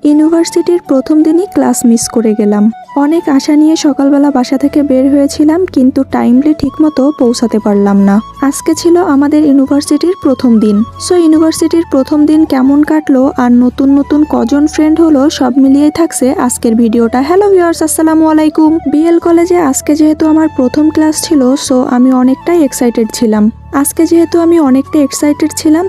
ইউনিভার্সিটির প্রথম দিনই ক্লাস মিস করে গেলাম। অনেক আশা নিয়ে সকালবেলা বাসা থেকে বের হয়েছিলাম, কিন্তু টাইমলি ঠিকমতো পৌঁছাতে পারলাম না। আজকে ছিল আমাদের ইউনিভার্সিটির প্রথম দিন। সো ইউনিভার্সিটির প্রথম দিন কেমন কাটলো আর নতুন নতুন কজন ফ্রেন্ড হলো সব মিলিয়ে থাকছে আজকের ভিডিওটা। হ্যালো ভিউয়ার্স, আসসালামু আলাইকুম। বিএল কলেজে আজকে যেহেতু আমার প্রথম ক্লাস ছিল, সো আমি অনেকটাই এক্সাইটেড ছিলাম।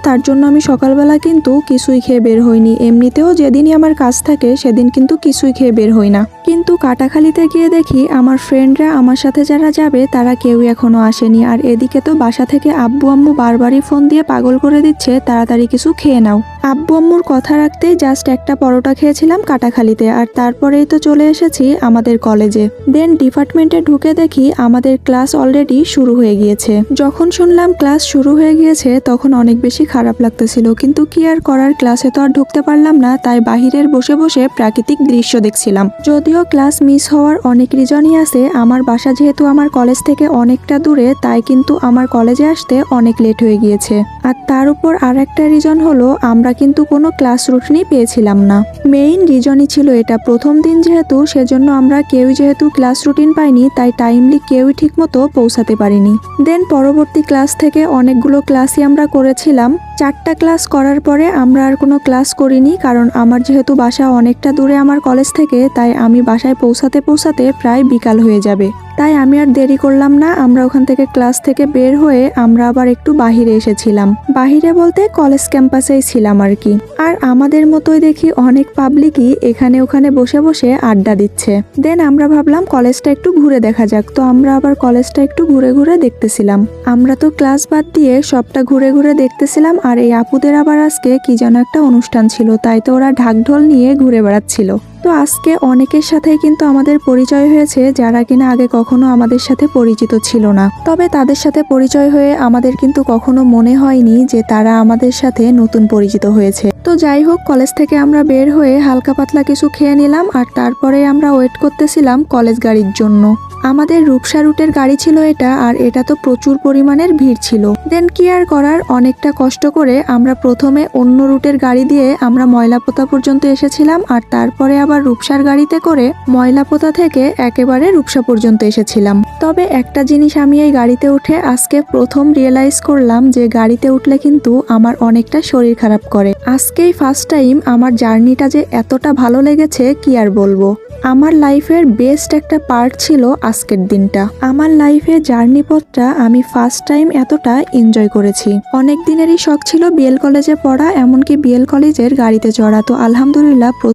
তার জন্য আমি সকালবেলা কিন্তু কিছুই খেয়ে বের হইনি। এমনিতেও যেদিনই আমার কাজ থাকে সেদিন কিন্তু কিছুই খেয়ে বের হই না। কিন্তু কাটাখালীতে গিয়ে দেখি আমার ফ্রেন্ডরা আমার সাথে যারা যাবে তারা কেউই এখনো আসেনি। আর এদিকে তো বাসা থেকে আব্বু আম্মু বারবারই ফোন দিয়ে পাগল করে দিচ্ছে, তাড়াতাড়ি কিছু খেয়ে নাও। আব্বু আম্মুর কথা রাখতেই জাস্ট একটা পরোটা খেয়েছিলাম কাটাখালীতে, আর তারপরেই তো চলে এসেছি আমাদের কলেজে। দেন ডিপার্টমেন্টে ঢুকে দেখি আমাদের ক্লাস অলরেডি শুরু হয়ে গিয়েছে। যখন শুনলাম ক্লাস শুরু হয়ে গিয়েছে তখন অনেক বেশি খারাপ লাগতেছিল, কিন্তু কি আর করার, ক্লাসে তো আর ঢুকতে পারলাম না। তাই বাহিরের বসে বসে প্রাকৃতিক দৃশ্য দেখছিলাম। যদিও ক্লাস মিস হওয়ার অনেক রিজনই আছে। আমার বাসা যেহেতু আমার কলেজ থেকে অনেকটা দূরে, তাই কিন্তু আমার কলেজে আসতে অনেক লেট হয়ে গিয়েছে। আর তার উপর আর একটা রিজন হলো আমরা কিন্তু কোনো ক্লাস রুটিনই পেয়েছিলাম না। মেইন রিজনই ছিল এটা, প্রথম দিন যেহেতু, সেজন্য আমরা কেউই যেহেতু ক্লাস রুটিন পাইনি, তাই টাইমলি কেউই ঠিক মতো পৌঁছাতে পারিনি। দেন পরবর্তী ক্লাস থেকে অনেকগুলো ক্লাসই আমরা করেছিলাম। 4টা ক্লাস করার পরে আমরা আর কোনো ক্লাস করিনি, কারণ আমার যেহেতু বাসা অনেকটা দূরে আমার কলেজ থেকে, তাই আমি বাসায় পৌঁছাতে পৌঁছাতে প্রায় বিকাল হয়ে যাবে। তাই আমি আর দেরি করলাম না। আমরা ওখান থেকে ক্লাস থেকে বের হয়ে আমরা আবার একটু বাহিরে এসেছিলাম। বাহিরে বলতে কলেজ ক্যাম্পাসেই ছিলাম আর কি। আর আমাদের মতোই দেখি অনেক পাবলিকই এখানে ওখানে বসে বসে আড্ডা দিচ্ছে। দেন আমরা ভাবলাম কলেজটা একটু ঘুরে দেখা যাক, তো আমরা আবার কলেজটা একটু ঘুরে ঘুরে দেখতেছিলাম। আমরা তো ক্লাস বাদ দিয়ে সবটা ঘুরে ঘুরে দেখতেছিলাম। আর এই আপুদের আবার আজকে কি যেন একটা অনুষ্ঠান ছিল, তাই তো ওরা ঢাকঢোল নিয়ে ঘুরে বেড়াচ্ছিল। তো আজকে অনেকের সাথেই কিন্তু আমাদের পরিচয় হয়েছে যারা কিনা আগে কখনো আমাদের সাথে পরিচিত ছিল না। তবে তাদের সাথে পরিচয় হয়ে আমাদের কিন্তু কখনো মনে হয়নি যে তারা আমাদের সাথে নতুন পরিচিত হয়েছে। তো যাই হোক, কলেজ থেকে আমরা বের হয়ে হালকা পাতলা কিছু খেয়ে নিলাম। আর তারপরে আমরা ওয়েট করতেছিলাম কলেজ গাড়ির জন্য। আমাদের রূপসা রুটের গাড়ি ছিল এটা, আর এটা তো প্রচুর পরিমাণের ভিড় ছিল। দেন কি আর করার, অনেকটা কষ্ট করে আমরা প্রথমে অন্য রুটের গাড়ি দিয়ে আমরা ময়লাপোতা পর্যন্ত এসেছিলাম। আর তারপরে আবার রূপসার গাড়িতে করে ময়লাপোতা থেকে একেবারে রূপসা পর্যন্ত এসেছিলাম। তবে একটা জিনিস আমি এই গাড়িতে উঠে আজকে প্রথম রিয়েলাইজ করলাম, যে গাড়িতে উঠলে কিন্তু আমার অনেকটা শরীর খারাপ করে। আজকেই ফার্স্ট টাইম আমার জার্নিটা যে এতটা ভালো লেগেছে কি আর বলবো। আমার লাইফের বেস্ট একটা পার্ট ছিল আজকের দিনটা। আমার লাইফে জার্নি পথটা আমি ফার্স্ট টাইম এতটা এনজয় করেছি। অনেক দিনেরই শখ ছিল বিএল কলেজে পড়া, এমনকি বিএল কলেজের গাড়িতে চড়া। তো আলহামদুলিল্লাহ